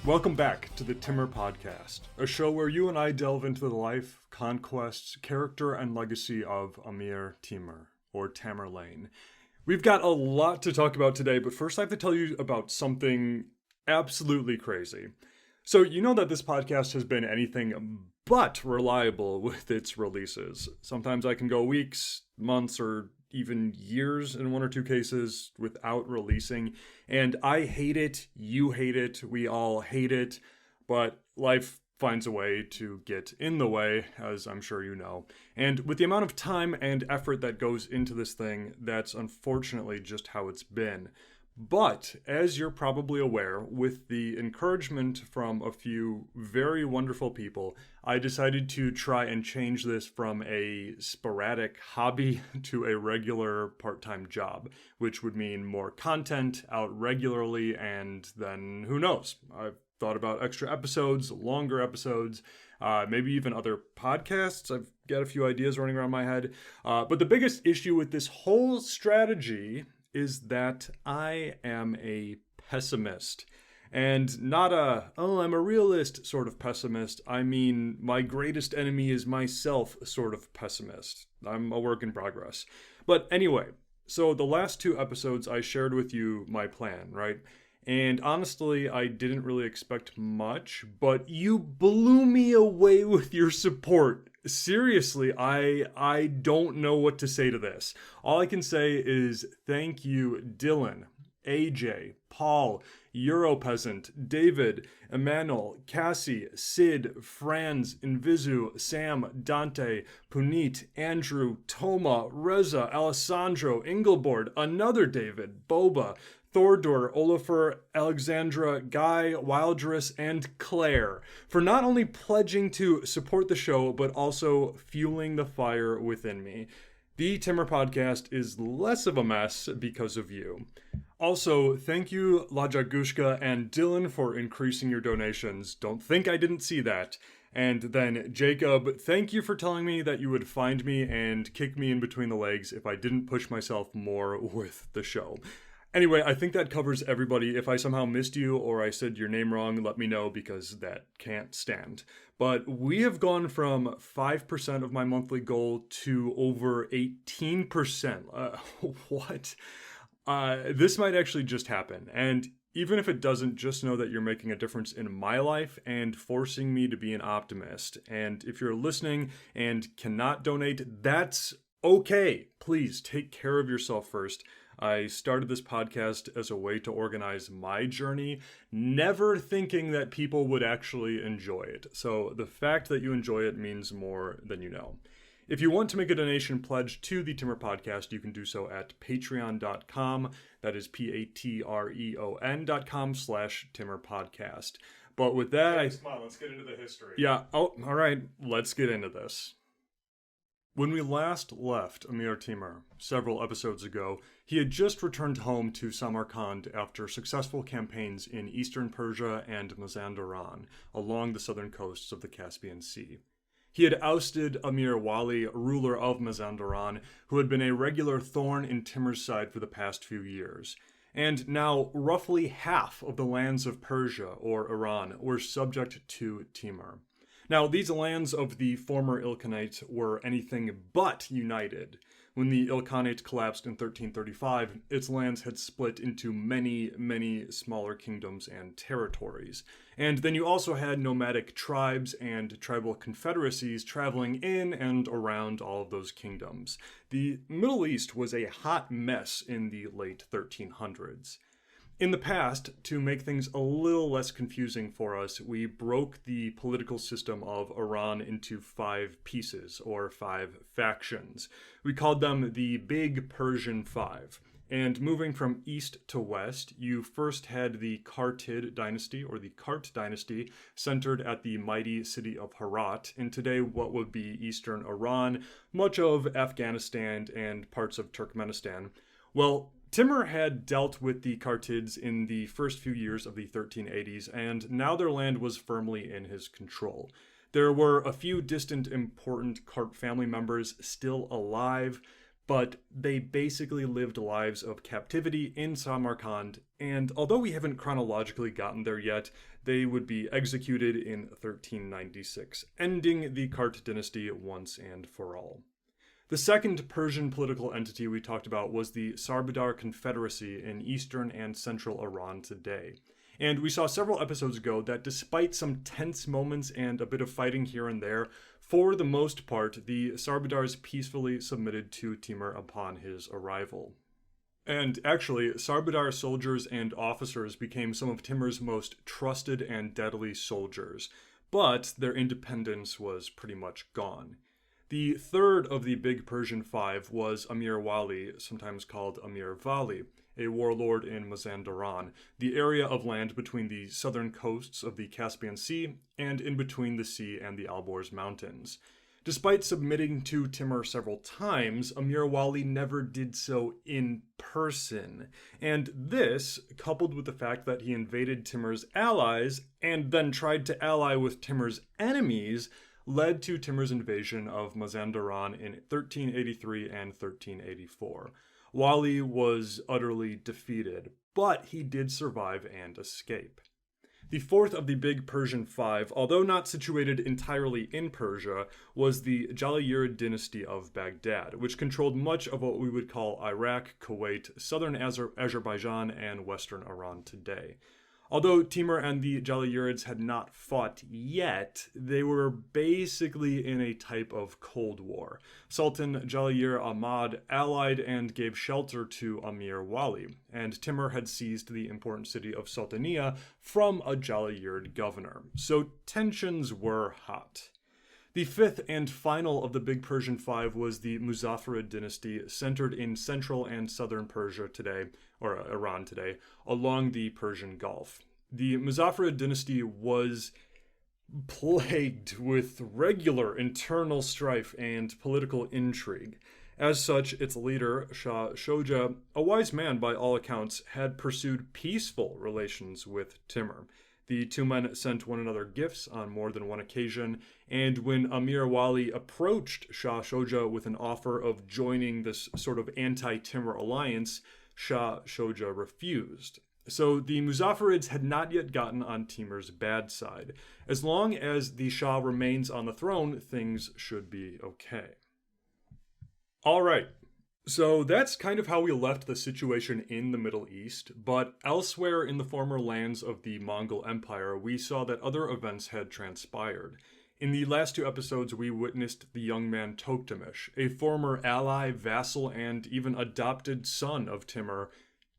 Welcome back to the Timur Podcast, a show where you and I delve into the life, conquests, character, and legacy of Amir Timur, or Tamerlane. We've got a lot to talk about today, but first I have to tell you about something absolutely crazy. So you know that this podcast has been anything but reliable with its releases. Sometimes I can go weeks, months, or even years in one or two cases without releasing. And I hate it, you hate it, we all hate it, but life finds a way to get in the way, as I'm sure you know. And with the amount of time and effort that goes into this thing, that's unfortunately just how it's been. But, as you're probably aware, with the encouragement from a few very wonderful people, I decided to try and change this from a sporadic hobby to a regular part-time job, which would mean more content out regularly, and then who knows? I've thought about extra episodes, longer episodes, maybe even other podcasts. I've got a few ideas running around my head. But the biggest issue with this whole strategy is that I am a pessimist. And not I'm a realist sort of pessimist. I mean, my greatest enemy is myself sort of pessimist. I'm a work in progress. But anyway, so the last two episodes I shared with you my plan, right? And honestly, I didn't really expect much, but you blew me away with your support. Seriously, I don't know what to say to this. All I can say is thank you, Dylan, AJ, Paul, Europeasant, David, Emmanuel, Cassie, Sid, Franz, Invizu, Sam, Dante, Puneet, Andrew, Toma, Reza, Alessandro, Ingelbord, another David, Boba, Thordor, Olafur, Alexandra, Guy, Wildress, and Claire for not only pledging to support the show, but also fueling the fire within me. The Timur Podcast is less of a mess because of you. Also, thank you, Lajagushka and Dylan, for increasing your donations. Don't think I didn't see that. And then Jacob, thank you for telling me that you would find me and kick me in between the legs if I didn't push myself more with the show. Anyway, I think that covers everybody. If I somehow missed you or I said your name wrong, let me know because that can't stand. But we have gone from 5% of my monthly goal to over 18%. What? This might actually just happen. And even if it doesn't, just know that you're making a difference in my life and forcing me to be an optimist. And if you're listening and cannot donate, that's okay. Please take care of yourself first. I started this podcast as a way to organize my journey, never thinking that people would actually enjoy it. So the fact that you enjoy it means more than you know. If you want to make a donation pledge to the Timur Podcast, you can do so at patreon.com. That is patreon.com/Timur Podcast. But with that, come on, let's get into the history. Yeah, all right, let's get into this. When we last left Amir Timur, several episodes ago, he had just returned home to Samarkand after successful campaigns in eastern Persia and Mazandaran, along the southern coasts of the Caspian Sea. He had ousted Amir Wali, ruler of Mazandaran, who had been a regular thorn in Timur's side for the past few years. And now, roughly half of the lands of Persia, or Iran, were subject to Timur. Now, these lands of the former Ilkhanate were anything but united. When the Ilkhanate collapsed in 1335, its lands had split into many, many smaller kingdoms and territories. And then you also had nomadic tribes and tribal confederacies traveling in and around all of those kingdoms. The Middle East was a hot mess in the late 1300s. In the past, to make things a little less confusing for us, we broke the political system of Iran into 5 pieces, or 5 factions. We called them the Big Persian Five. And moving from east to west, you first had the Kartid dynasty, or the Kart dynasty, centered at the mighty city of Herat, in today what would be eastern Iran, much of Afghanistan, and parts of Turkmenistan. Well, Timur had dealt with the Kartids in the first few years of the 1380s, and now their land was firmly in his control. There were a few distant important Kart family members still alive, but they basically lived lives of captivity in Samarkand, and although we haven't chronologically gotten there yet, they would be executed in 1396, ending the Kart dynasty once and for all. The second Persian political entity we talked about was the Sarbadar Confederacy in eastern and central Iran today. And we saw several episodes ago that despite some tense moments and a bit of fighting here and there, for the most part, the Sarbadars peacefully submitted to Timur upon his arrival. And actually, Sarbadar soldiers and officers became some of Timur's most trusted and deadly soldiers, but their independence was pretty much gone. The third of the big Persian five was Amir Wali, sometimes called Amir Vali, a warlord in Mazandaran, the area of land between the southern coasts of the Caspian Sea and in between the sea and the Alborz Mountains. Despite submitting to Timur several times, Amir Wali never did so in person. And this, coupled with the fact that he invaded Timur's allies and then tried to ally with Timur's enemies, led to Timur's invasion of Mazandaran in 1383 and 1384. Wali was utterly defeated, but he did survive and escape. The fourth of the big Persian five, although not situated entirely in Persia, was the Jalayir dynasty of Baghdad, which controlled much of what we would call Iraq, Kuwait, southern Azerbaijan, and western Iran today. Although Timur and the Jalayirids had not fought yet, they were basically in a type of Cold War. Sultan Jalayir Ahmad allied and gave shelter to Amir Wali, and Timur had seized the important city of Sultaniya from a Jalayirid governor. So tensions were hot. The fifth and final of the big Persian five was the Muzaffarid dynasty, centered in central and southern Persia today, or Iran today, along the Persian Gulf. The Muzaffarid dynasty was plagued with regular internal strife and political intrigue. As such, its leader, Shah Shoja, a wise man by all accounts, had pursued peaceful relations with Timur. The two men sent one another gifts on more than one occasion, and when Amir Wali approached Shah Shoja with an offer of joining this sort of anti-Timur alliance, Shah Shoja refused. So the Muzaffarids had not yet gotten on Timur's bad side. As long as the Shah remains on the throne, things should be okay. All right. So that's kind of how we left the situation in the Middle East, but elsewhere in the former lands of the Mongol Empire, we saw that other events had transpired. In the last two episodes, we witnessed the young man Tokhtamysh, a former ally, vassal, and even adopted son of Timur,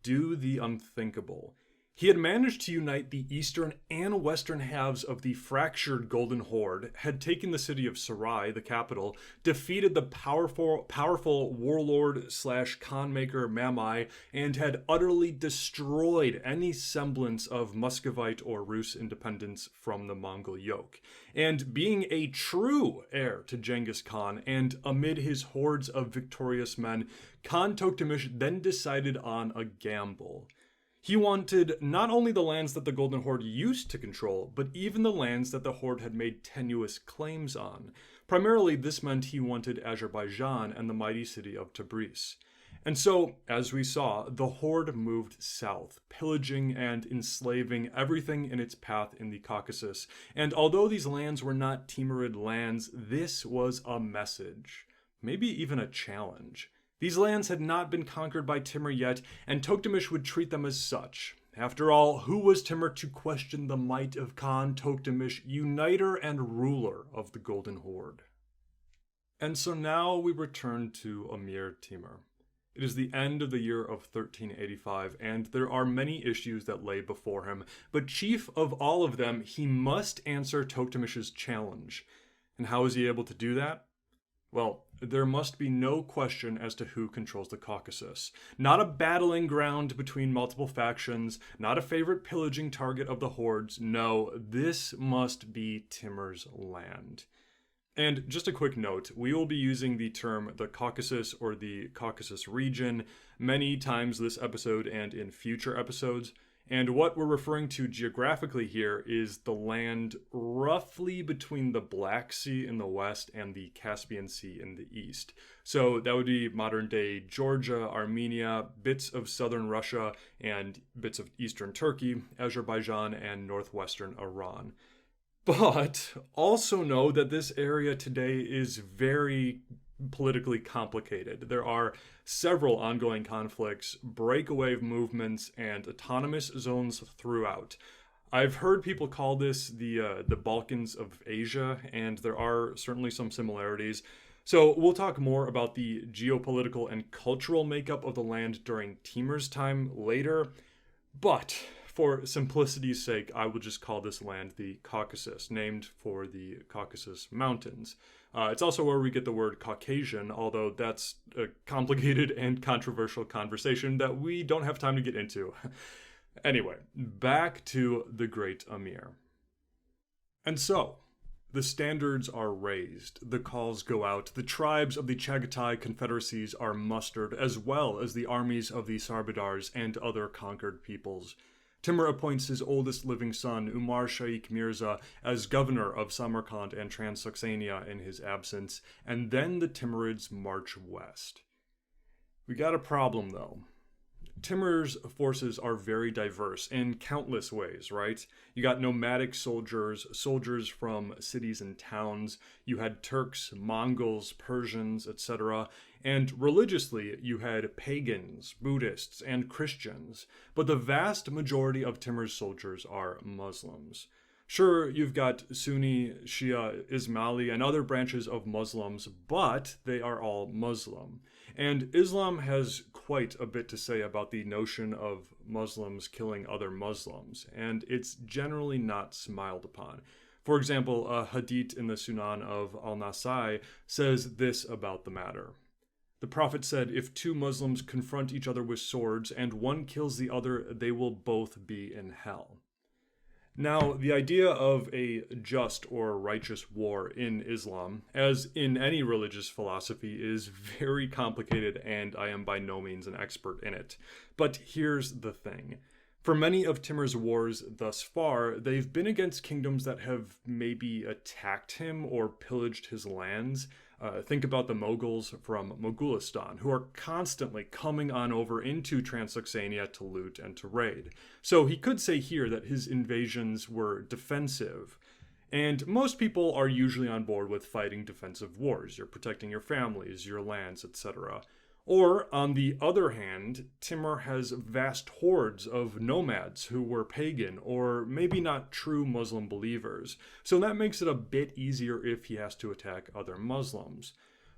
do the unthinkable. He had managed to unite the eastern and western halves of the fractured Golden Horde, had taken the city of Sarai, the capital, defeated the powerful warlord/Khan maker Mamai, and had utterly destroyed any semblance of Muscovite or Rus independence from the Mongol yoke. And being a true heir to Genghis Khan, and amid his hordes of victorious men, Khan Tokhtamysh then decided on a gamble. He wanted not only the lands that the Golden Horde used to control, but even the lands that the Horde had made tenuous claims on. Primarily, this meant he wanted Azerbaijan and the mighty city of Tabriz. And so, as we saw, the Horde moved south, pillaging and enslaving everything in its path in the Caucasus. And although these lands were not Timurid lands, this was a message, maybe even a challenge. These lands had not been conquered by Timur yet, and Tokhtamysh would treat them as such. After all, who was Timur to question the might of Khan Tokhtamysh, uniter and ruler of the Golden Horde? And so now we return to Amir Timur. It is the end of the year of 1385, and there are many issues that lay before him, but chief of all of them, he must answer Tokhtamysh's challenge. And how is he able to do that? Well, there must be no question as to who controls the Caucasus. Not a battling ground between multiple factions, not a favorite pillaging target of the hordes. No, this must be Timur's land. And just a quick note, we will be using the term the Caucasus or the Caucasus region many times this episode and in future episodes. And what we're referring to geographically here is the land roughly between the Black Sea in the west and the Caspian Sea in the east. So that would be modern-day Georgia, Armenia, bits of southern Russia, and bits of eastern Turkey, Azerbaijan, and northwestern Iran. But also know that this area today is very politically complicated. There are several ongoing conflicts, breakaway movements, and autonomous zones throughout. I've heard people call this the Balkans of Asia, and there are certainly some similarities. So we'll talk more about the geopolitical and cultural makeup of the land during Timur's time later, but for simplicity's sake, I will just call this land the Caucasus, named for the Caucasus Mountains. It's also where we get the word Caucasian, although that's a complicated and controversial conversation that we don't have time to get into. Anyway, back to the great Amir. And so, the standards are raised, the calls go out, the tribes of the Chagatai confederacies are mustered, as well as the armies of the Sarbadars and other conquered peoples. Timur appoints his oldest living son, Umar Shaikh Mirza, as governor of Samarkand and Transoxania in his absence, and then the Timurids march west. We got a problem, though. Timur's forces are very diverse in countless ways, right? You got nomadic soldiers, soldiers from cities and towns, you had Turks, Mongols, Persians, etc., and religiously you had pagans, Buddhists, and Christians, but the vast majority of Timur's soldiers are Muslims. Sure, you've got Sunni, Shia, Ismaili, and other branches of Muslims, but they are all Muslim. And Islam has quite a bit to say about the notion of Muslims killing other Muslims, and it's generally not smiled upon. For example, a hadith in the Sunan of Al-Nasai says this about the matter. The Prophet said, if two Muslims confront each other with swords and one kills the other, they will both be in hell. Now, the idea of a just or righteous war in Islam, as in any religious philosophy, is very complicated, and I am by no means an expert in it. But here's the thing. For many of Timur's wars thus far, they've been against kingdoms that have maybe attacked him or pillaged his lands. Think about the Moguls from Mogulistan, who are constantly coming on over into Transoxania to loot and to raid. So he could say here that his invasions were defensive. And most people are usually on board with fighting defensive wars. You're protecting your families, your lands, etc. Or, on the other hand, Timur has vast hordes of nomads who were pagan or maybe not true Muslim believers, so that makes it a bit easier if he has to attack other Muslims.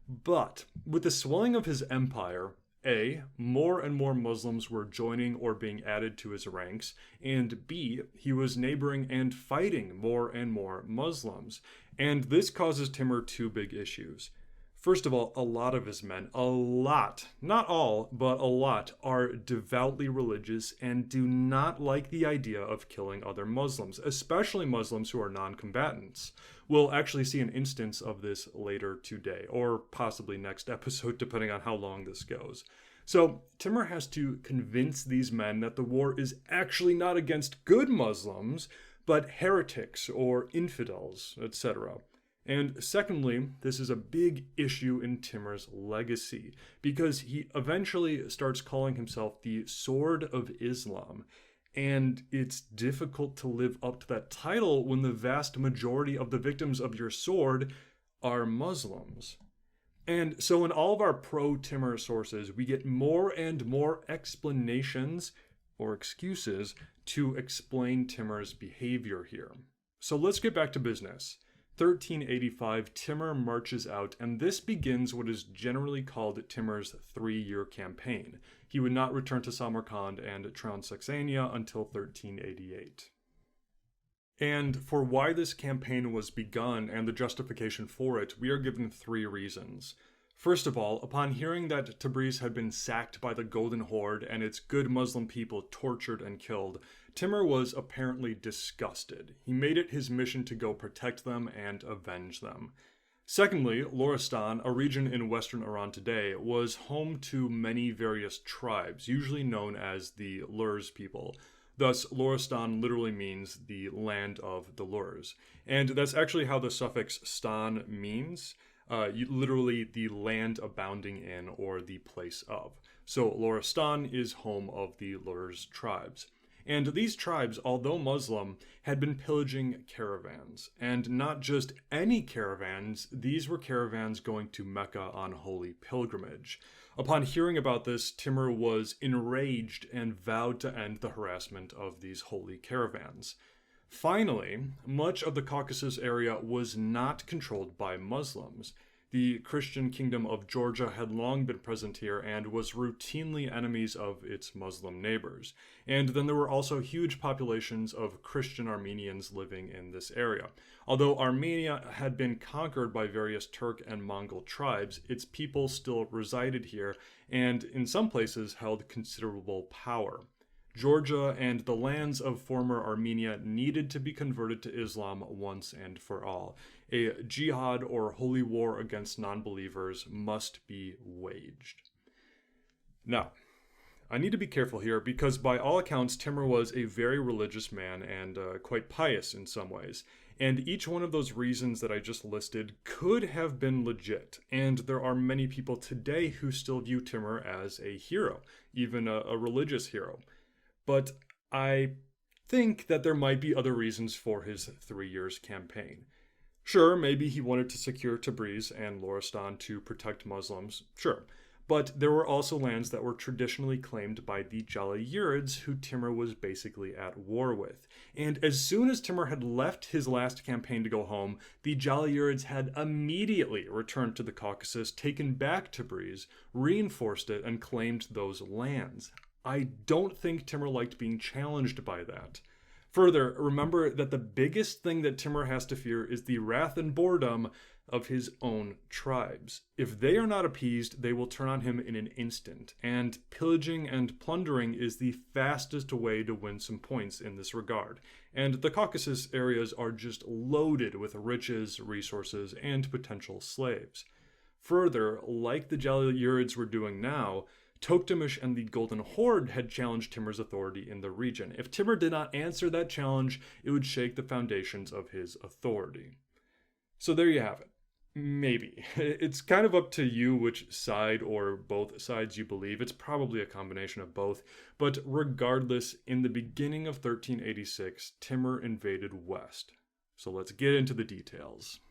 But, with the swelling of his empire, A, more and more Muslims were joining or being added to his ranks, and B, he was neighboring and fighting more and more Muslims, and this causes Timur two big issues. First of all, a lot of his men, not all, but a lot, are devoutly religious and do not like the idea of killing other Muslims, especially Muslims who are non-combatants. We'll actually see an instance of this later today, or possibly next episode, depending on how long this goes. So, Timur has to convince these men that the war is actually not against good Muslims, but heretics or infidels, etc. And secondly, this is a big issue in Timur's legacy, because he eventually starts calling himself the Sword of Islam, and it's difficult to live up to that title when the vast majority of the victims of your sword are Muslims. And so in all of our pro-Timur sources, we get more and more explanations, or excuses, to explain Timur's behavior here. So let's get back to business. 1385, Timur marches out, and this begins what is generally called Timur's 3-year campaign. He would not return to Samarkand and Transoxania until 1388. And for why this campaign was begun and the justification for it, we are given 3 reasons. First of all, upon hearing that Tabriz had been sacked by the Golden Horde and its good Muslim people tortured and killed, Timur was apparently disgusted. He made it his mission to go protect them and avenge them. Secondly, Luristan, a region in western Iran today, was home to many various tribes, usually known as the Lurs people. Thus, Luristan literally means the land of the Lurs. And that's actually how the suffix stan means, literally the land abounding in or the place of. So Luristan is home of the Lurs tribes. And these tribes, although Muslim, had been pillaging caravans. And not just any caravans, these were caravans going to Mecca on holy pilgrimage. Upon hearing about this, Timur was enraged and vowed to end the harassment of these holy caravans. Finally, much of the Caucasus area was not controlled by Muslims. The Christian kingdom of Georgia had long been present here and was routinely enemies of its Muslim neighbors. And then there were also huge populations of Christian Armenians living in this area. Although Armenia had been conquered by various Turk and Mongol tribes, its people still resided here and in some places held considerable power. Georgia and the lands of former Armenia needed to be converted to Islam once and for all. A jihad or holy war against non-believers must be waged. Now, I need to be careful here because by all accounts, Timur was a very religious man and quite pious in some ways. And each one of those reasons that I just listed could have been legit. And there are many people today who still view Timur as a hero, even a religious hero. But I think that there might be other reasons for his 3 years campaign. Sure, maybe he wanted to secure Tabriz and Luristan to protect Muslims, sure. But there were also lands that were traditionally claimed by the Jalayirids, who Timur was basically at war with. And as soon as Timur had left his last campaign to go home, the Jalayirids had immediately returned to the Caucasus, taken back Tabriz, reinforced it, and claimed those lands. I don't think Timur liked being challenged by that. Further, remember that the biggest thing that Timur has to fear is the wrath and boredom of his own tribes. If they are not appeased, they will turn on him in an instant, and pillaging and plundering is the fastest way to win some points in this regard. And the Caucasus areas are just loaded with riches, resources, and potential slaves. Further, like the Jalayirids were doing now, Tokhtamysh and the Golden Horde had challenged Timur's authority in the region. If Timur did not answer that challenge, it would shake the foundations of his authority. So there you have it. Maybe. It's kind of up to you which side or both sides you believe. It's probably a combination of both. But regardless, in the beginning of 1386, Timur invaded west. So let's get into the details.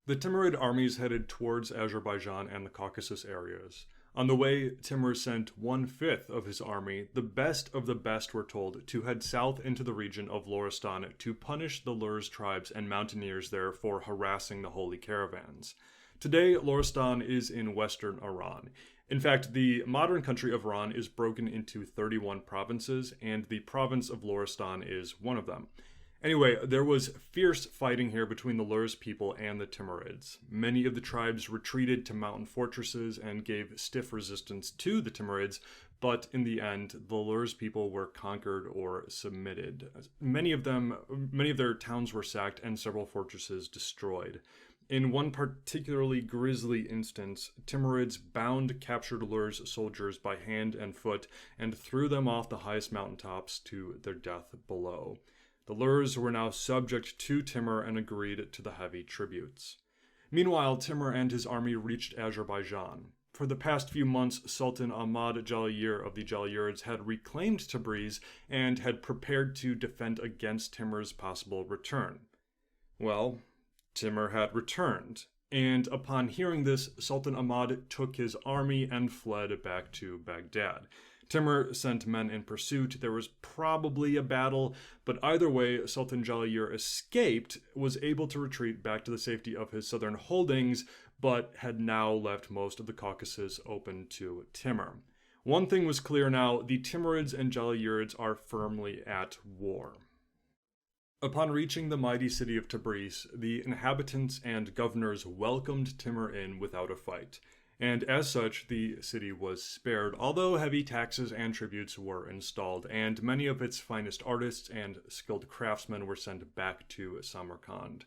The Timurid armies headed towards Azerbaijan and the Caucasus areas. On the way, Timur sent 1/5 of his army, the best of the best we're told, to head south into the region of Luristan to punish the Lurs tribes and mountaineers there for harassing the holy caravans. Today, Luristan is in western Iran. In fact, the modern country of Iran is broken into 31 provinces, and the province of Luristan is one of them. Anyway, there was fierce fighting here between the Lurs people and the Timurids. Many of the tribes retreated to mountain fortresses and gave stiff resistance to the Timurids, but in the end, the Lurs people were conquered or submitted. Many of their towns were sacked and several fortresses destroyed. In one particularly grisly instance, Timurids bound captured Lurs soldiers by hand and foot and threw them off the highest mountaintops to their death below. The Lurs were now subject to Timur and agreed to the heavy tributes. Meanwhile, Timur and his army reached Azerbaijan. For the past few months, Sultan Ahmad Jalayir of the Jalayirids had reclaimed Tabriz and had prepared to defend against Timur's possible return. Well, Timur had returned, and upon hearing this, Sultan Ahmad took his army and fled back to Baghdad. Timur sent men in pursuit. There was probably a battle, but either way, Sultan Jalayir escaped, was able to retreat back to the safety of his southern holdings, but had now left most of the Caucasus open to Timur. One thing was clear now: the Timurids and Jalayirids are firmly at war. Upon reaching the mighty city of Tabriz, the inhabitants and governors welcomed Timur in without a fight. And as such, the city was spared, although heavy taxes and tributes were installed, and many of its finest artists and skilled craftsmen were sent back to Samarkand.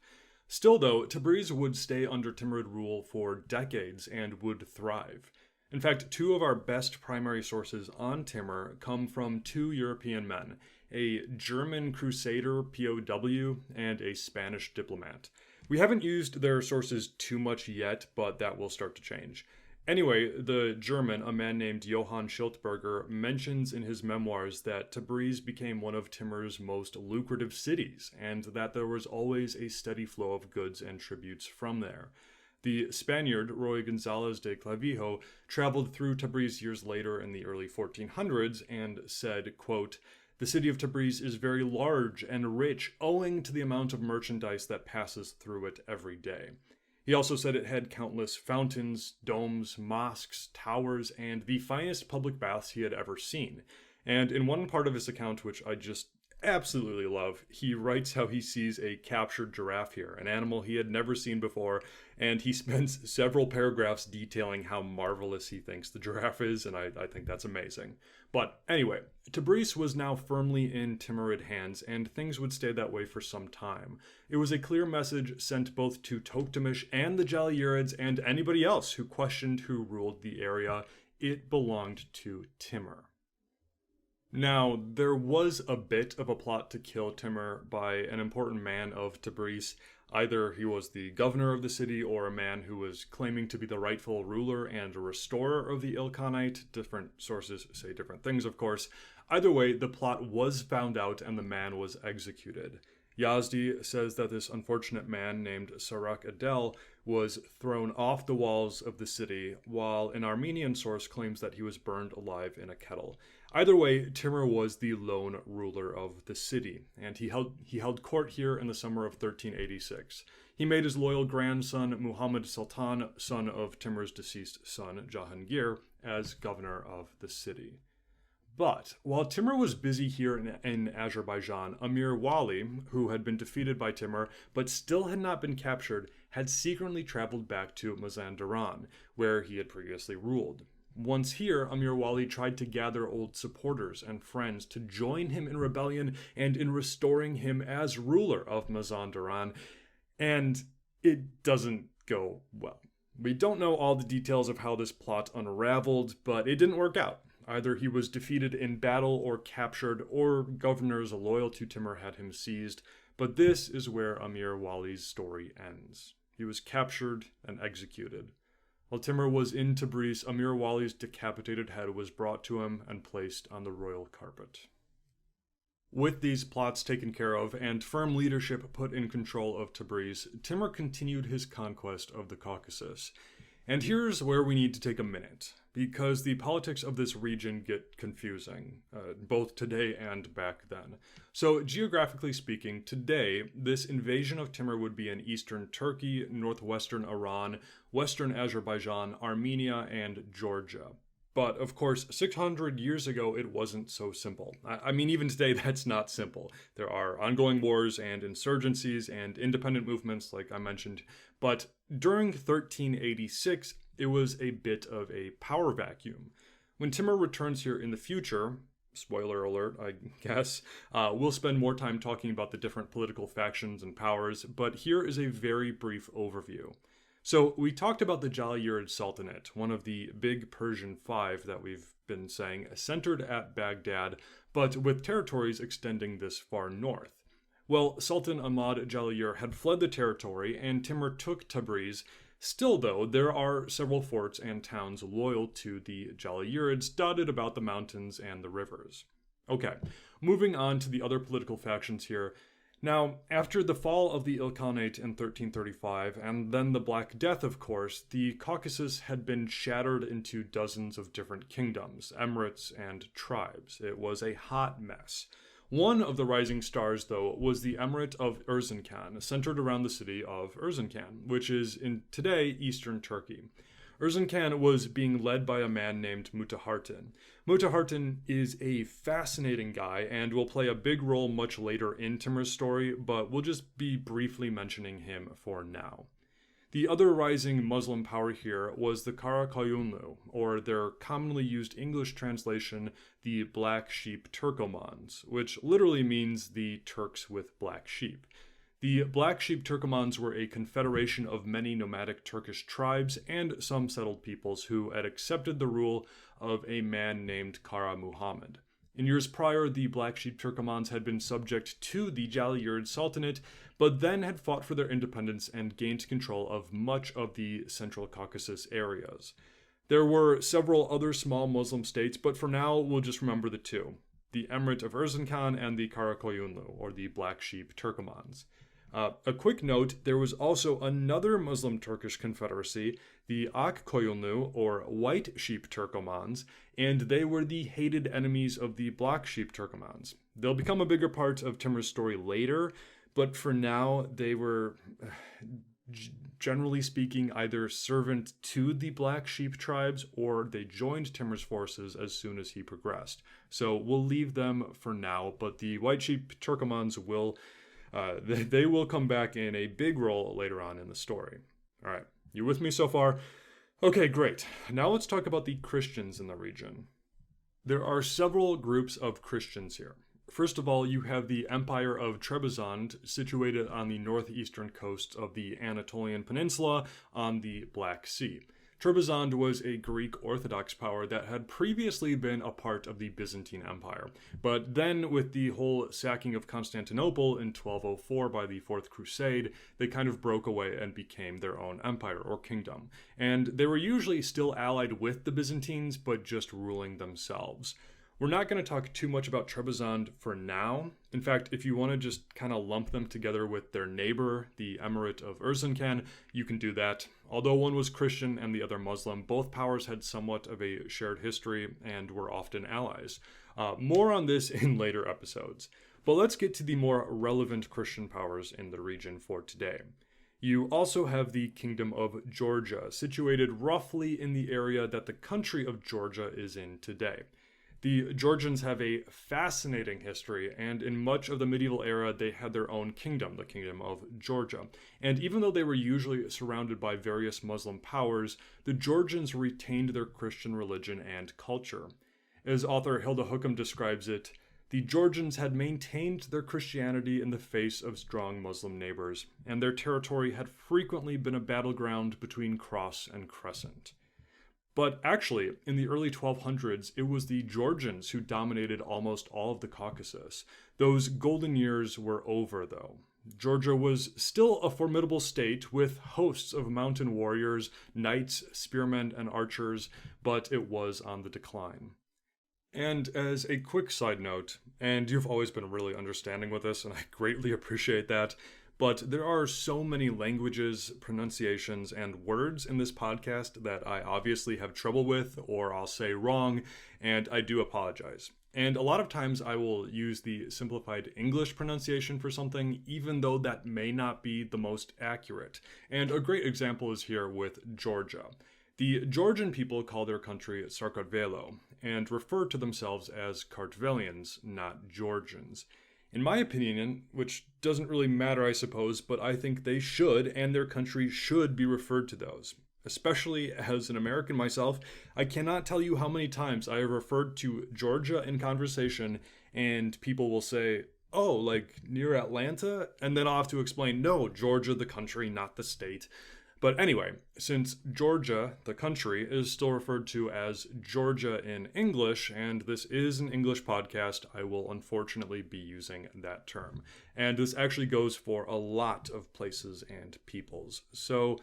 Still though, Tabriz would stay under Timurid rule for decades and would thrive. In fact, two of our best primary sources on Timur come from two European men, a German crusader POW and a Spanish diplomat. We haven't used their sources too much yet, but that will start to change. Anyway, the German, a man named Johann Schiltberger, mentions in his memoirs that Tabriz became one of Timur's most lucrative cities, and that there was always a steady flow of goods and tributes from there. The Spaniard, Roy Gonzalez de Clavijo, traveled through Tabriz years later in the early 1400s and said, quote, "The city of Tabriz is very large and rich owing to the amount of merchandise that passes through it every day." He also said it had countless fountains, domes, mosques, towers, and the finest public baths he had ever seen. And in one part of his account, which I just absolutely love, he writes how he sees a captured giraffe here, an animal he had never seen before, and he spends several paragraphs detailing how marvelous he thinks the giraffe is, and I think that's amazing. But anyway, Tabriz was now firmly in Timurid hands, and things would stay that way for some time. It was a clear message sent both to Tokhtamysh and the Jalayirids and anybody else who questioned who ruled the area. It belonged to Timur. Now, there was a bit of a plot to kill Timur by an important man of Tabriz. Either he was the governor of the city or a man who was claiming to be the rightful ruler and restorer of the Ilkhanate. Different sources say different things, of course. Either way, the plot was found out and the man was executed. Yazdi says that this unfortunate man named Sarak Adel was thrown off the walls of the city, while an Armenian source claims that he was burned alive in a kettle. Either way, Timur was the lone ruler of the city, and he held court here in the summer of 1386. He made his loyal grandson Muhammad Sultan, son of Timur's deceased son Jahangir, as governor of the city. But while Timur was busy here in Azerbaijan, Amir Wali, who had been defeated by Timur but still had not been captured, had secretly traveled back to Mazandaran, where he had previously ruled. Once here, Amir Wali tried to gather old supporters and friends to join him in rebellion and in restoring him as ruler of Mazandaran, and it doesn't go well. We don't know all the details of how this plot unraveled, but it didn't work out. Either he was defeated in battle or captured, or governors loyal to Timur had him seized, but this is where Amir Wali's story ends. He was captured and executed. While Timur was in Tabriz, Amir Wali's decapitated head was brought to him and placed on the royal carpet. With these plots taken care of and firm leadership put in control of Tabriz, Timur continued his conquest of the Caucasus. And here's where we need to take a minute, because the politics of this region get confusing, both today and back then. So, geographically speaking, today, this invasion of Timur would be in eastern Turkey, northwestern Iran, western Azerbaijan, Armenia, and Georgia. But, of course, 600 years ago, it wasn't so simple. I mean, even today, that's not simple. There are ongoing wars and insurgencies and independent movements, like I mentioned. But during 1386, it was a bit of a power vacuum. When Timur returns here in the future, spoiler alert, I guess, we'll spend more time talking about the different political factions and powers, but here is a very brief overview. So we talked about the Jalayirid Sultanate, one of the big Persian five that we've been saying, centered at Baghdad, but with territories extending this far north. Well, Sultan Ahmad Jalayir had fled the territory, and Timur took Tabriz. Still, though, there are several forts and towns loyal to the Jalayirids dotted about the mountains and the rivers. Okay, moving on to the other political factions here. Now, after the fall of the Ilkhanate in 1335, and then the Black Death, of course, the Caucasus had been shattered into dozens of different kingdoms, emirates, and tribes. It was a hot mess. One of the rising stars, though, was the Emirate of Erzincan, centered around the city of Erzincan, which is in today eastern Turkey. Erzincan was being led by a man named Mutahartin. Mutahartin is a fascinating guy and will play a big role much later in Timur's story, but we'll just be briefly mentioning him for now. The other rising Muslim power here was the Karakoyunlu, or their commonly used English translation, the Black Sheep Turkomans, which literally means the Turks with black sheep. The Black Sheep Turkomans were a confederation of many nomadic Turkish tribes and some settled peoples who had accepted the rule of a man named Kara Muhammad. In years prior, the Black Sheep Turkomans had been subject to the Jaliyurd Sultanate, but then had fought for their independence and gained control of much of the Central Caucasus areas. There were several other small Muslim states, but for now, we'll just remember the two: the Emirate of Erzincan and the Karakoyunlu, or the Black Sheep Turkomans. A quick note, there was also another Muslim Turkish confederacy, the Akkoyunlu, or White Sheep Turkomans, and they were the hated enemies of the Black Sheep Turkomans. They'll become a bigger part of Timur's story later, but for now, they were, generally speaking, either servant to the Black Sheep tribes or they joined Timur's forces as soon as he progressed. So we'll leave them for now, but the White Sheep Turkomans will they will come back in a big role later on in the story. All right, you with me so far? Okay, great. Now let's talk about the Christians in the region. There are several groups of Christians here. First of all, you have the Empire of Trebizond, situated on the northeastern coast of the Anatolian Peninsula on the Black Sea. Trebizond was a Greek Orthodox power that had previously been a part of the Byzantine Empire, but then with the whole sacking of Constantinople in 1204 by the Fourth Crusade, they kind of broke away and became their own empire or kingdom. And they were usually still allied with the Byzantines, but just ruling themselves. We're not going to talk too much about Trebizond for now. In fact, if you want to just kind of lump them together with their neighbor, the Emirate of Erzincan, you can do that. Although one was Christian and the other Muslim, both powers had somewhat of a shared history and were often allies. More on this in later episodes. But let's get to the more relevant Christian powers in the region for today. You also have the Kingdom of Georgia, situated roughly in the area that the country of Georgia is in today. The Georgians have a fascinating history, and in much of the medieval era, they had their own kingdom, the Kingdom of Georgia. And even though they were usually surrounded by various Muslim powers, the Georgians retained their Christian religion and culture. As author Hilda Hookham describes it, the Georgians had maintained their Christianity in the face of strong Muslim neighbors, and their territory had frequently been a battleground between cross and crescent. But actually, in the early 1200s, it was the Georgians who dominated almost all of the Caucasus. Those golden years were over, though. Georgia was still a formidable state with hosts of mountain warriors, knights, spearmen, and archers, but it was on the decline. And as a quick side note, and you've always been really understanding with this, and I greatly appreciate that, but there are so many languages, pronunciations, and words in this podcast that I obviously have trouble with, or I'll say wrong, and I do apologize. And a lot of times I will use the simplified English pronunciation for something, even though that may not be the most accurate. And a great example is here with Georgia. The Georgian people call their country Sarkartvelo, and refer to themselves as Kartvelians, not Georgians. In my opinion, which doesn't really matter, I suppose, but I think they should, and their country should be referred to those. Especially as an American myself, I cannot tell you how many times I have referred to Georgia in conversation, and people will say, oh, like near Atlanta? And then I'll have to explain, no, Georgia, the country, not the state. But anyway, since Georgia, the country, is still referred to as Georgia in English, and this is an English podcast, I will unfortunately be using that term. And this actually goes for a lot of places and peoples. So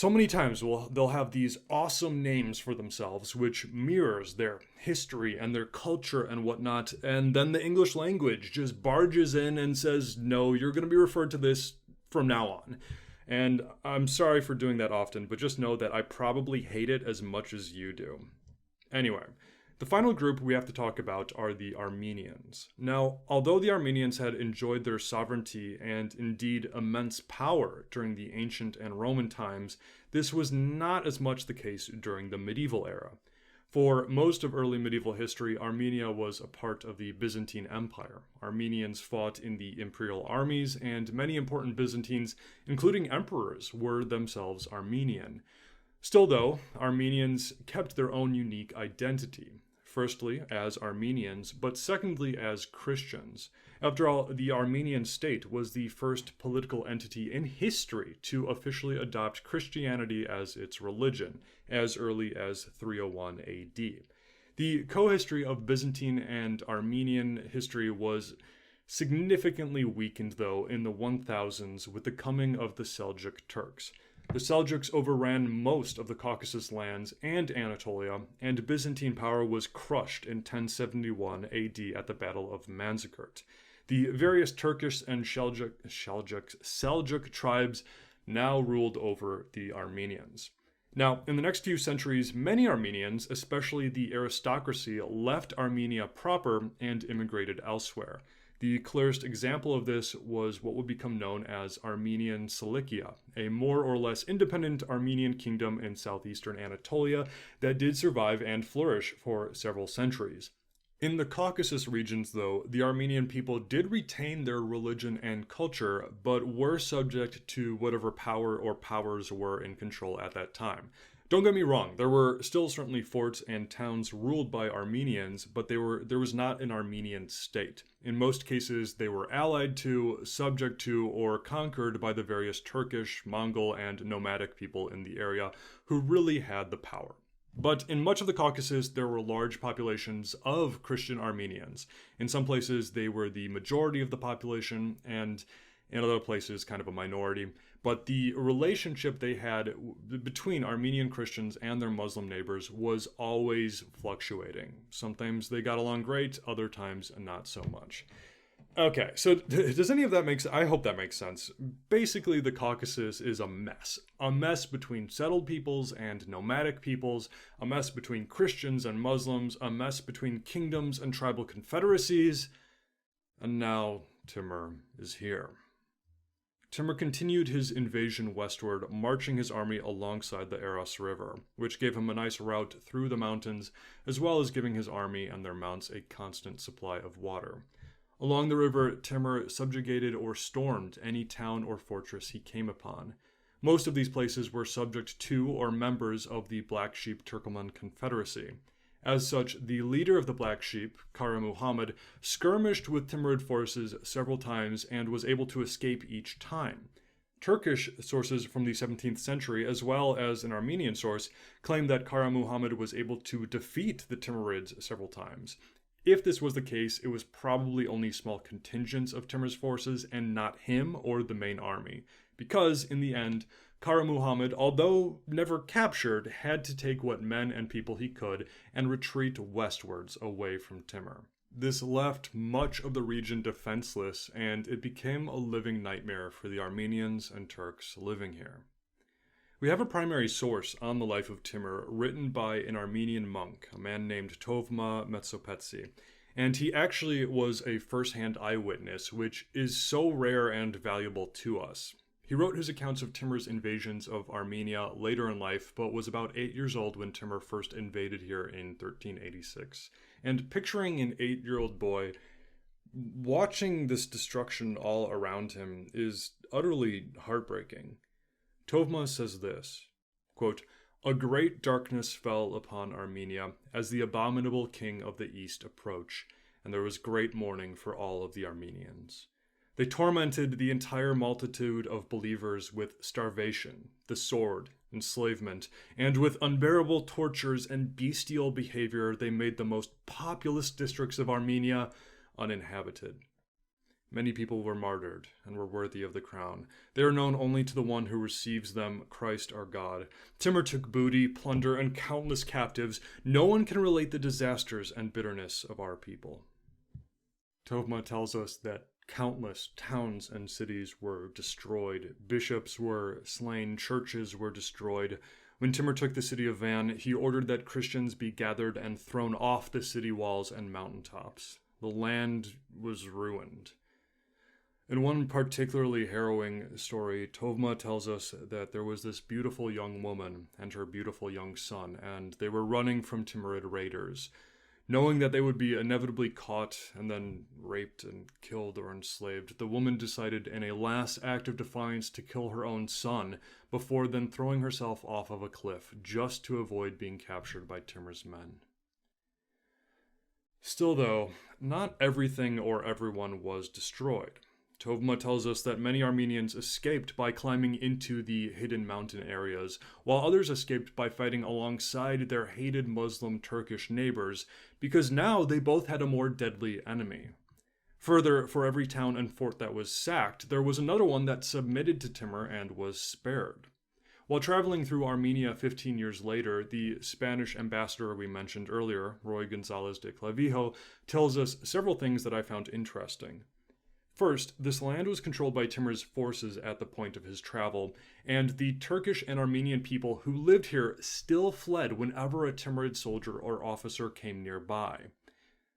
many times they'll have these awesome names for themselves, which mirrors their history and their culture and whatnot, and then the English language just barges in and says, no, you're going to be referred to this from now on. And I'm sorry for doing that often, but just know that I probably hate it as much as you do. Anyway, the final group we have to talk about are the Armenians. Now, although the Armenians had enjoyed their sovereignty and indeed immense power during the ancient and Roman times, this was not as much the case during the medieval era. For most of early medieval history, Armenia was a part of the Byzantine Empire. Armenians fought in the imperial armies, and many important Byzantines, including emperors, were themselves Armenian. Still though, Armenians kept their own unique identity. Firstly, as Armenians, but secondly, as Christians. After all, the Armenian state was the first political entity in history to officially adopt Christianity as its religion, as early as 301 AD. The co-history of Byzantine and Armenian history was significantly weakened, though, in the 1000s with the coming of the Seljuk Turks. The Seljuks overran most of the Caucasus lands and Anatolia, and Byzantine power was crushed in 1071 AD at the Battle of Manzikert. The various Turkish and Seljuk tribes now ruled over the Armenians. Now, in the next few centuries, many Armenians, especially the aristocracy, left Armenia proper and immigrated elsewhere. The clearest example of this was what would become known as Armenian Cilicia, a more or less independent Armenian kingdom in southeastern Anatolia that did survive and flourish for several centuries. In the Caucasus regions, though, the Armenian people did retain their religion and culture, but were subject to whatever power or powers were in control at that time. Don't get me wrong, there were still certainly forts and towns ruled by Armenians, but there was not an Armenian state. In most cases, they were allied to, subject to, or conquered by the various Turkish, Mongol, and nomadic people in the area who really had the power. But in much of the Caucasus, there were large populations of Christian Armenians. In some places, they were the majority of the population, and in other places, kind of a minority. But the relationship they had between Armenian Christians and their Muslim neighbors was always fluctuating. Sometimes they got along great, other times not so much. Okay, so does any of that make sense? I hope that makes sense. Basically, the Caucasus is a mess. A mess between settled peoples and nomadic peoples, a mess between Christians and Muslims, a mess between kingdoms and tribal confederacies, and now Timur is here. Timur continued his invasion westward, marching his army alongside the Aras River, which gave him a nice route through the mountains, as well as giving his army and their mounts a constant supply of water. Along the river, Timur subjugated or stormed any town or fortress he came upon. Most of these places were subject to or members of the Black Sheep Turkoman Confederacy. As such, the leader of the Black Sheep, Kara Muhammad, skirmished with Timurid forces several times and was able to escape each time. Turkish sources from the 17th century, as well as an Armenian source, claim that Kara Muhammad was able to defeat the Timurids several times. If this was the case, it was probably only small contingents of Timur's forces and not him or the main army, because, in the end, Kara Muhammad, although never captured, had to take what men and people he could and retreat westwards away from Timur. This left much of the region defenseless, and it became a living nightmare for the Armenians and Turks living here. We have a primary source on the life of Timur written by an Armenian monk, a man named Tovma Metsopetsi, and he actually was a first-hand eyewitness, which is so rare and valuable to us. He wrote his accounts of Timur's invasions of Armenia later in life, but was about 8 years old when Timur first invaded here in 1386. And picturing an 8-year-old boy watching this destruction all around him is utterly heartbreaking. Tovma says this, quote, "A great darkness fell upon Armenia as the abominable king of the east approached, and there was great mourning for all of the Armenians. They tormented the entire multitude of believers with starvation, the sword, enslavement, and with unbearable tortures and bestial behavior they made the most populous districts of Armenia uninhabited. Many people were martyred and were worthy of the crown. They are known only to the one who receives them, Christ our God. Timur took booty, plunder, and countless captives. No one can relate the disasters and bitterness of our people." Tovma tells us that countless towns and cities were destroyed. Bishops were slain. Churches were destroyed. When Timur took the city of Van, he ordered that Christians be gathered and thrown off the city walls and mountaintops. The land was ruined. In one particularly harrowing story, Tovma tells us that there was this beautiful young woman and her beautiful young son, and they were running from Timurid raiders. Knowing that they would be inevitably caught and then raped and killed or enslaved, the woman decided in a last act of defiance to kill her own son before then throwing herself off of a cliff just to avoid being captured by Timur's men. Still though, not everything or everyone was destroyed. Tovma tells us that many Armenians escaped by climbing into the hidden mountain areas, while others escaped by fighting alongside their hated Muslim Turkish neighbors, because now they both had a more deadly enemy. Further, for every town and fort that was sacked, there was another one that submitted to Timur and was spared. While traveling through Armenia 15 years later, the Spanish ambassador we mentioned earlier, Roy González de Clavijo, tells us several things that I found interesting. First, this land was controlled by Timur's forces at the point of his travel, and the Turkish and Armenian people who lived here still fled whenever a Timurid soldier or officer came nearby.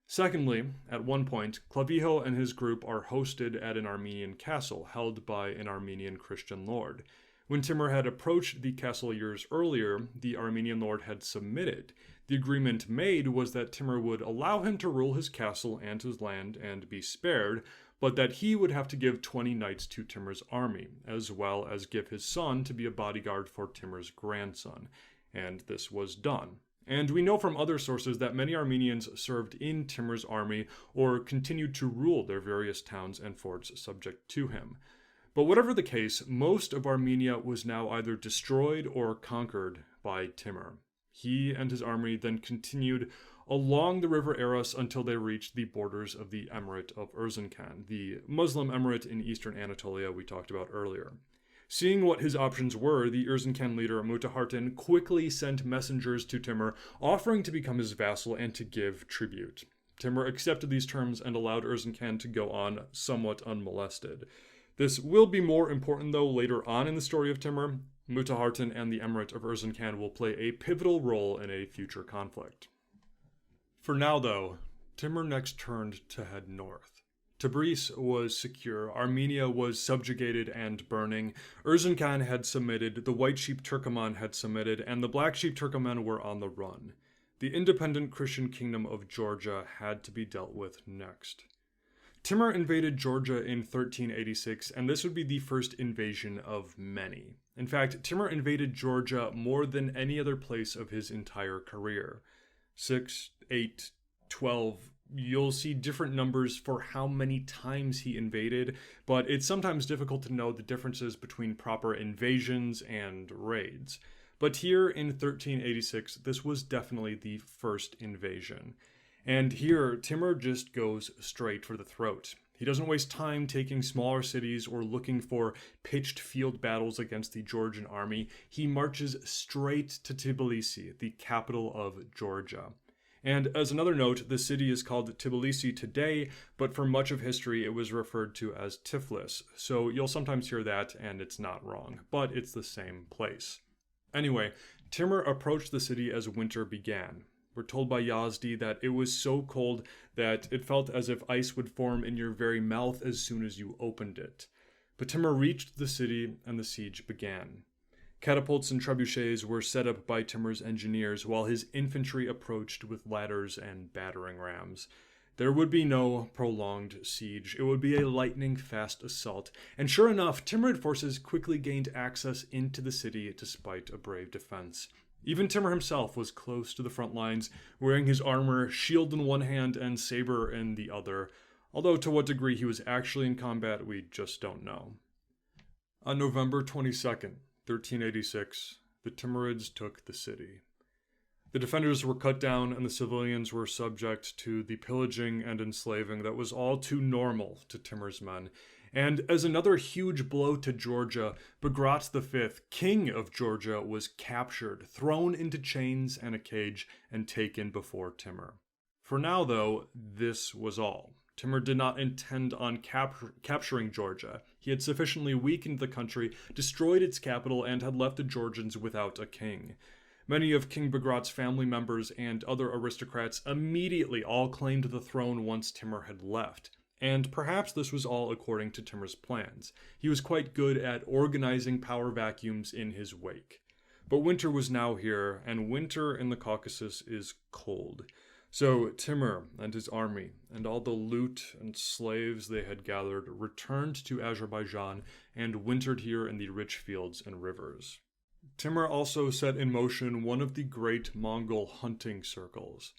Secondly, at one point, Clavijo and his group are hosted at an Armenian castle held by an Armenian Christian lord. When Timur had approached the castle years earlier, the Armenian lord had submitted. The agreement made was that Timur would allow him to rule his castle and his land and be spared, but that he would have to give 20 knights to Timur's army, as well as give his son to be a bodyguard for Timur's grandson. And this was done. And we know from other sources that many Armenians served in Timur's army or continued to rule their various towns and forts subject to him. But whatever the case, most of Armenia was now either destroyed or conquered by Timur. He and his army then continued along the river Aras until they reached the borders of the Emirate of Erzincan, the Muslim emirate in eastern Anatolia we talked about earlier. Seeing what his options were, the Erzincan leader Mutahartin quickly sent messengers to Timur, offering to become his vassal and to give tribute. Timur accepted these terms and allowed Erzincan to go on somewhat unmolested. This will be more important though later on in the story of Timur. Mutahartin and the Emirate of Erzincan will play a pivotal role in a future conflict. For now though, Timur next turned to head north. Tabriz was secure, Armenia was subjugated and burning, Erzincan had submitted, the White Sheep Turkoman had submitted, and the Black Sheep Turkoman were on the run. The independent Christian kingdom of Georgia had to be dealt with next. Timur invaded Georgia in 1386, and this would be the first invasion of many. In fact, Timur invaded Georgia more than any other place of his entire career. 6, 8, 12, you'll see different numbers for how many times he invaded, but it's sometimes difficult to know the differences between proper invasions and raids. But here in 1386, this was definitely the first invasion. And here, Timur just goes straight for the throat. He doesn't waste time taking smaller cities or looking for pitched field battles against the Georgian army. He marches straight to Tibilisi, the capital of Georgia. And as another note, the city is called Tibilisi today, but for much of history it was referred to as Tiflis. So you'll sometimes hear that, and it's not wrong, but it's the same place. Anyway, Timur approached the city as winter began. We're told by Yazdi that it was so cold that it felt as if ice would form in your very mouth as soon as you opened it. But Timur reached the city and the siege began. Catapults and trebuchets were set up by Timur's engineers while his infantry approached with ladders and battering rams. There would be no prolonged siege. It would be a lightning-fast assault. And sure enough, Timurid forces quickly gained access into the city despite a brave defense. Even Timur himself was close to the front lines, wearing his armor, shield in one hand and saber in the other, although to what degree he was actually in combat we just don't know. On November 22nd, 1386, the Timurids took the city. The defenders were cut down and the civilians were subject to the pillaging and enslaving that was all too normal to Timur's men. And as another huge blow to Georgia, Bagrat V, king of Georgia, was captured, thrown into chains and a cage, and taken before Timur. For now, though, this was all. Timur did not intend on capturing Georgia. He had sufficiently weakened the country, destroyed its capital, and had left the Georgians without a king. Many of King Bagrat's family members and other aristocrats immediately all claimed the throne once Timur had left. And perhaps this was all according to Timur's plans. He was quite good at organizing power vacuums in his wake. But winter was now here, and winter in the Caucasus is cold. So Timur and his army, and all the loot and slaves they had gathered, returned to Azerbaijan and wintered here in the rich fields and rivers. Timur also set in motion one of the great Mongol hunting circles.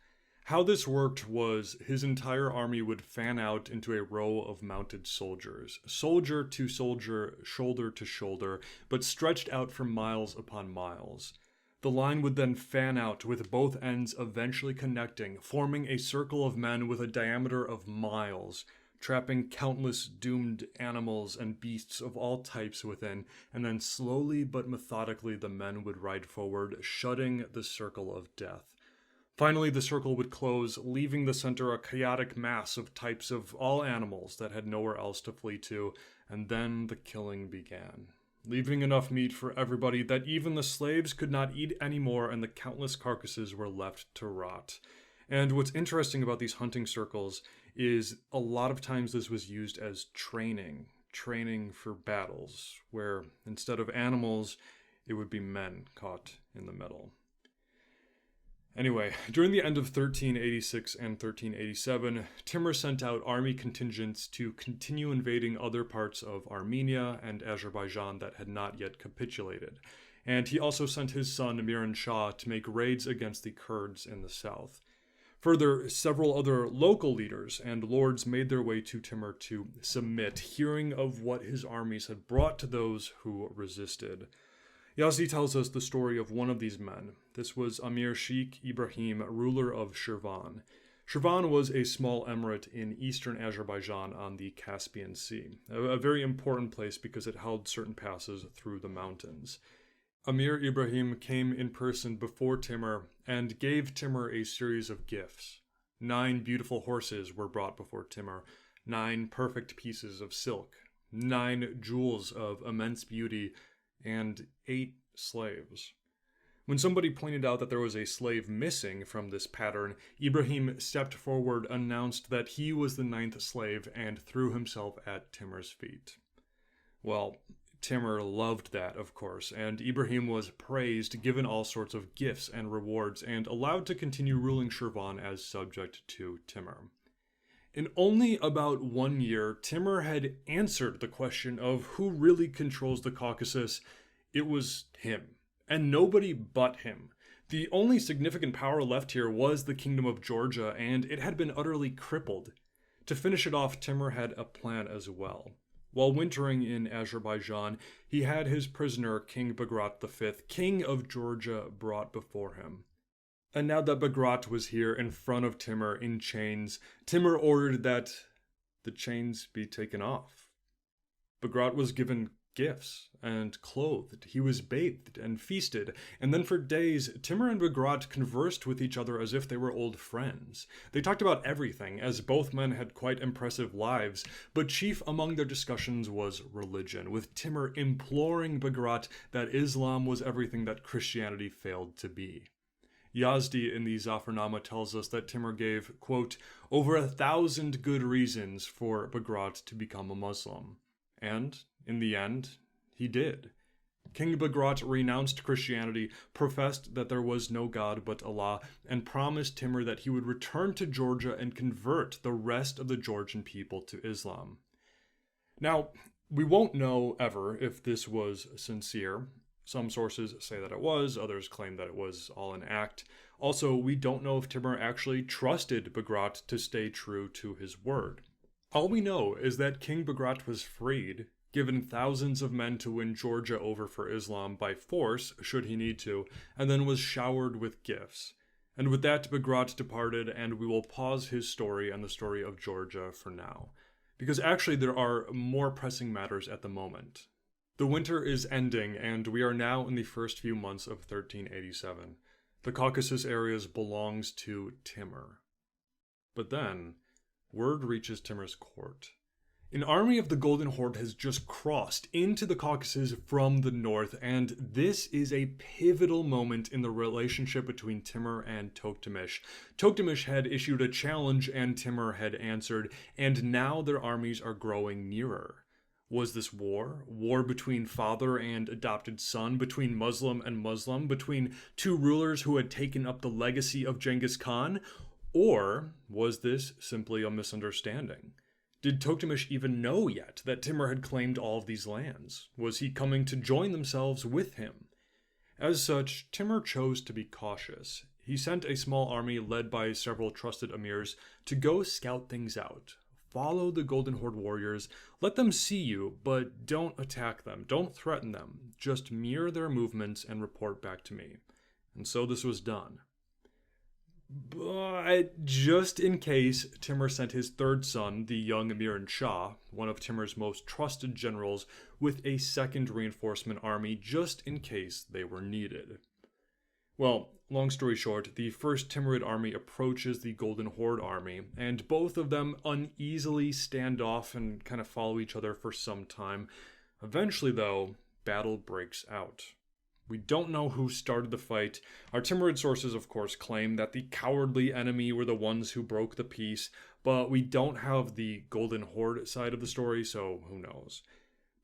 How this worked was his entire army would fan out into a row of mounted soldiers, soldier to soldier, shoulder to shoulder, but stretched out for miles upon miles. The line would then fan out, with both ends eventually connecting, forming a circle of men with a diameter of miles, trapping countless doomed animals and beasts of all types within, and then slowly but methodically the men would ride forward, shutting the circle of death. Finally, the circle would close, leaving the center a chaotic mass of types of all animals that had nowhere else to flee to, and then the killing began, leaving enough meat for everybody that even the slaves could not eat anymore, and the countless carcasses were left to rot. And what's interesting about these hunting circles is a lot of times this was used as training for battles, where instead of animals, it would be men caught in the middle. Anyway, during the end of 1386 and 1387, Timur sent out army contingents to continue invading other parts of Armenia and Azerbaijan that had not yet capitulated. And he also sent his son Amir Shah to make raids against the Kurds in the south. Further, several other local leaders and lords made their way to Timur to submit, hearing of what his armies had brought to those who resisted. Yazdi tells us the story of one of these men. This was Amir Sheikh Ibrahim, ruler of Shirvan. Shirvan was a small emirate in eastern Azerbaijan on the Caspian Sea, a very important place because it held certain passes through the mountains. Amir Ibrahim came in person before Timur and gave Timur a series of gifts. 9 beautiful horses were brought before Timur, 9 perfect pieces of silk, 9 jewels of immense beauty, and 8 slaves. When somebody pointed out that there was a slave missing from this pattern, Ibrahim stepped forward, announced that he was the 9th slave, and threw himself at Timur's feet. Well, Timur loved that, of course, and Ibrahim was praised, given all sorts of gifts and rewards, and allowed to continue ruling Shirvan as subject to Timur. In only about 1 year, Timur had answered the question of who really controls the Caucasus. It was him, and nobody but him. The only significant power left here was the Kingdom of Georgia, and it had been utterly crippled. To finish it off, Timur had a plan as well. While wintering in Azerbaijan, he had his prisoner, King Bagrat V, King of Georgia, brought before him. And now that Bagrat was here in front of Timur in chains, Timur ordered that the chains be taken off. Bagrat was given gifts and clothed. He was bathed and feasted. And then for days, Timur and Bagrat conversed with each other as if they were old friends. They talked about everything, as both men had quite impressive lives, but chief among their discussions was religion, with Timur imploring Bagrat that Islam was everything that Christianity failed to be. Yazdi in the Zafarnama tells us that Timur gave, quote, over 1,000 good reasons for Bagrat to become a Muslim. And, in the end, he did. King Bagrat renounced Christianity, professed that there was no God but Allah, and promised Timur that he would return to Georgia and convert the rest of the Georgian people to Islam. Now, we won't know ever if this was sincere. Some sources say that it was, others claim that it was all an act. Also, we don't know if Timur actually trusted Bagrat to stay true to his word. All we know is that King Bagrat was freed, given thousands of men to win Georgia over for Islam by force, should he need to, and then was showered with gifts. And with that, Bagrat departed, and we will pause his story and the story of Georgia for now. Because actually there are more pressing matters at the moment. The winter is ending, and we are now in the first few months of 1387. The Caucasus areas belongs to Timur. But then, word reaches Timur's court. An army of the Golden Horde has just crossed into the Caucasus from the north, and this is a pivotal moment in the relationship between Timur and Tokhtamysh. Tokhtamysh had issued a challenge, and Timur had answered, and now their armies are growing nearer. Was this war? War between father and adopted son, between Muslim and Muslim, between two rulers who had taken up the legacy of Genghis Khan? Or was this simply a misunderstanding? Did Tokhtamysh even know yet that Timur had claimed all of these lands? Was he coming to join themselves with him? As such, Timur chose to be cautious. he sent a small army led by several trusted emirs to go scout things out. Follow the Golden Horde warriors, let them see you, but don't attack them, don't threaten them, just mirror their movements and report back to me. And so this was done. But just in case, Timur sent his third son, the young Amir and Shah, one of Timur's most trusted generals, with a second reinforcement army just in case they were needed. Well, long story short, the first Timurid army approaches the Golden Horde army, and both of them uneasily stand off and kind of follow each other for some time. Eventually, though, battle breaks out. We don't know who started the fight. Our Timurid sources, of course, claim that the cowardly enemy were the ones who broke the peace, but we don't have the Golden Horde side of the story, so who knows.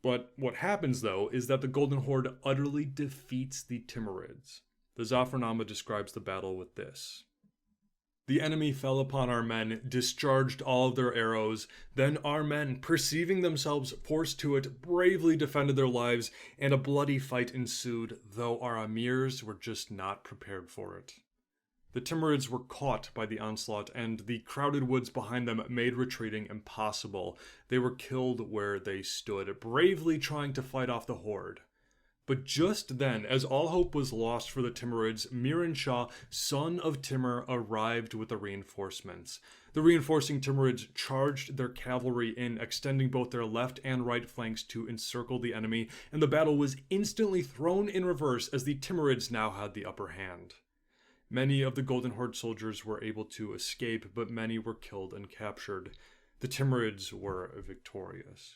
But what happens, though, is that the Golden Horde utterly defeats the Timurids. The Zafarnama describes the battle with this. The enemy fell upon our men, discharged all of their arrows. Then our men, perceiving themselves forced to it, bravely defended their lives, and a bloody fight ensued, though our emirs were just not prepared for it. The Timurids were caught by the onslaught, and the crowded woods behind them made retreating impossible. They were killed where they stood, bravely trying to fight off the horde. But just then, as all hope was lost for the Timurids, Miran Shah, son of Timur, arrived with the reinforcements. The reinforcing Timurids charged their cavalry in, extending both their left and right flanks to encircle the enemy, and the battle was instantly thrown in reverse as the Timurids now had the upper hand. Many of the Golden Horde soldiers were able to escape, but many were killed and captured. The Timurids were victorious.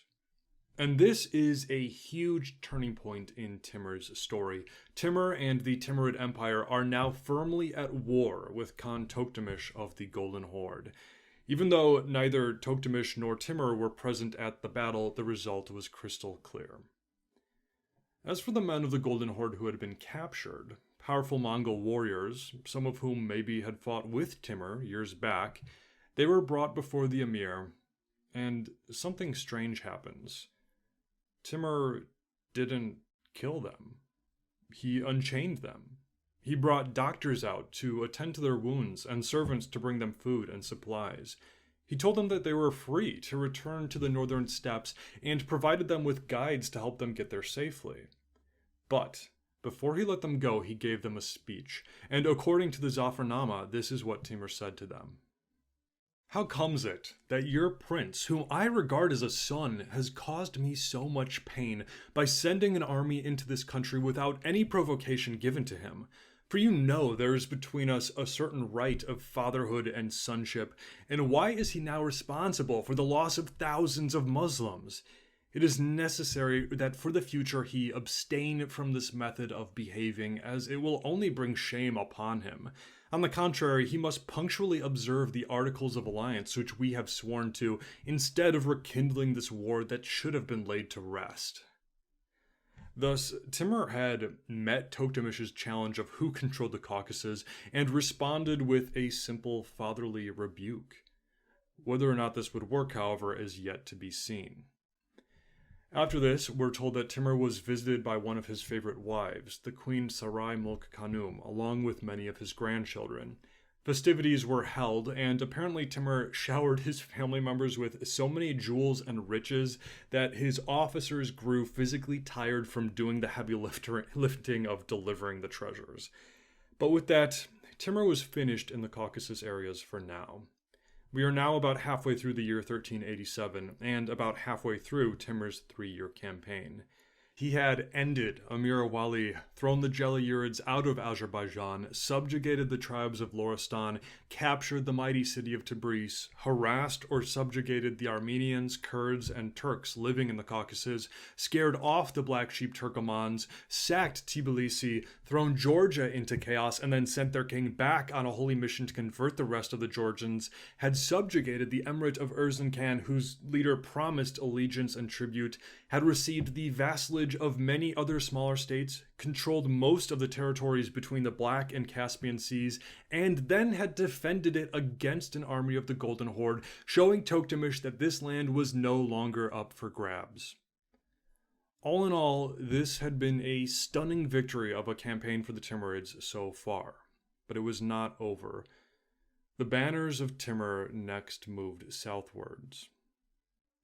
And this is a huge turning point in Timur's story. Timur and the Timurid Empire are now firmly at war with Khan Tokhtamysh of the Golden Horde. Even though neither Tokhtamysh nor Timur were present at the battle, the result was crystal clear. As for the men of the Golden Horde who had been captured, powerful Mongol warriors, some of whom maybe had fought with Timur years back, they were brought before the emir, and something strange happens. Timur didn't kill them. He unchained them. He brought doctors out to attend to their wounds and servants to bring them food and supplies. He told them that they were free to return to the northern steppes and provided them with guides to help them get there safely. But before he let them go, he gave them a speech, and according to the Zafarnama, this is what Timur said to them. How comes it that your prince, whom I regard as a son, has caused me so much pain by sending an army into this country without any provocation given to him? For you know there is between us a certain right of fatherhood and sonship, and why is he now responsible for the loss of thousands of Muslims? It is necessary that for the future he abstain from this method of behaving, as it will only bring shame upon him. On the contrary, he must punctually observe the Articles of Alliance which we have sworn to, instead of rekindling this war that should have been laid to rest. Thus, Timur had met Tokhtamysh's challenge of who controlled the Caucasus, and responded with a simple fatherly rebuke. Whether or not this would work, however, is yet to be seen. After this, we're told that Timur was visited by one of his favorite wives, the Queen Sarai Mulk Khanum, along with many of his grandchildren. Festivities were held, and apparently Timur showered his family members with so many jewels and riches that his officers grew physically tired from doing the heavy lifting of delivering the treasures. But with that, Timur was finished in the Caucasus areas for now. We are now about halfway through the year 1387, and about halfway through Timur's 3-year campaign. He had ended Amir Wali, thrown the Jalayirids out of Azerbaijan, subjugated the tribes of Luristan, captured the mighty city of Tabriz, harassed or subjugated the Armenians, Kurds, and Turks living in the Caucasus, scared off the Black Sheep Turkomans, sacked Tibilisi, thrown Georgia into chaos, and then sent their king back on a holy mission to convert the rest of the Georgians, had subjugated the Emirate of Erzincan, whose leader promised allegiance and tribute, had received the vassalage of many other smaller states, controlled most of the territories between the Black and Caspian Seas, and then had defended it against an army of the Golden Horde, showing Tokhtamysh that this land was no longer up for grabs. All in all, this had been a stunning victory of a campaign for the Timurids so far. but it was not over. The banners of Timur next moved southwards.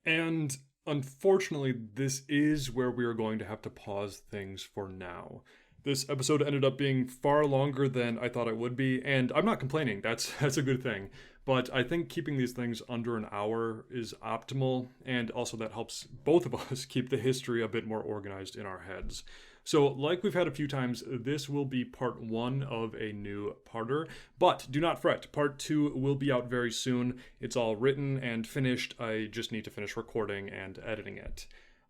And unfortunately, this is where we are going to have to pause things for now. This episode ended up being far longer than I thought it would be, and I'm not complaining, that's a good thing. But I think keeping these things under an hour is optimal, and also that helps both of us keep the history a bit more organized in our heads. So, like we've had a few times, this will be part 1 of a new parter, but do not fret, part 2 will be out very soon. It's all written and finished, I just need to finish recording and editing it.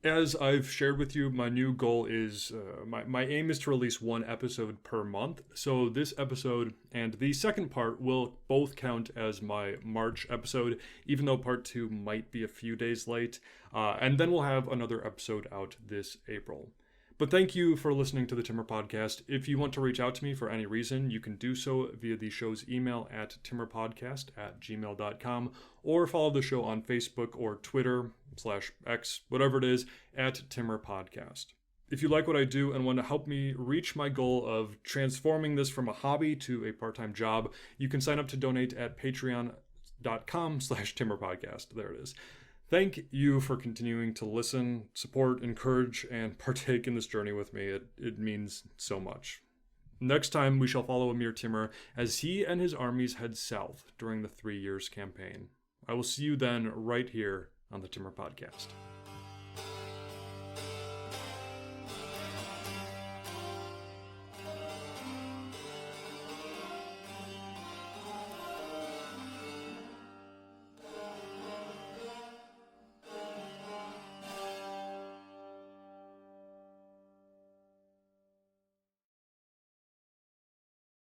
As I've shared with you, my new goal is, my aim is to release 1 episode per month. So this episode and the second part will both count as my March episode, even though part 2 might be a few days late. And then we'll have another episode out this April. But thank you for listening to the Timur Podcast. If you want to reach out to me for any reason, you can do so via the show's email at timurpodcast@gmail.com, or follow the show on Facebook or Twitter /X, whatever it is, at Timur Podcast. If you like what I do and want to help me reach my goal of transforming this from a hobby to a part-time job, you can sign up to donate at patreon.com/Timur Podcast. There it is. Thank you for continuing to listen, support, encourage, and partake in this journey with me. It means so much. Next time, we shall follow Amir Timur as he and his armies head south during the 3 Years campaign. I will see you then right here on the Timur Podcast.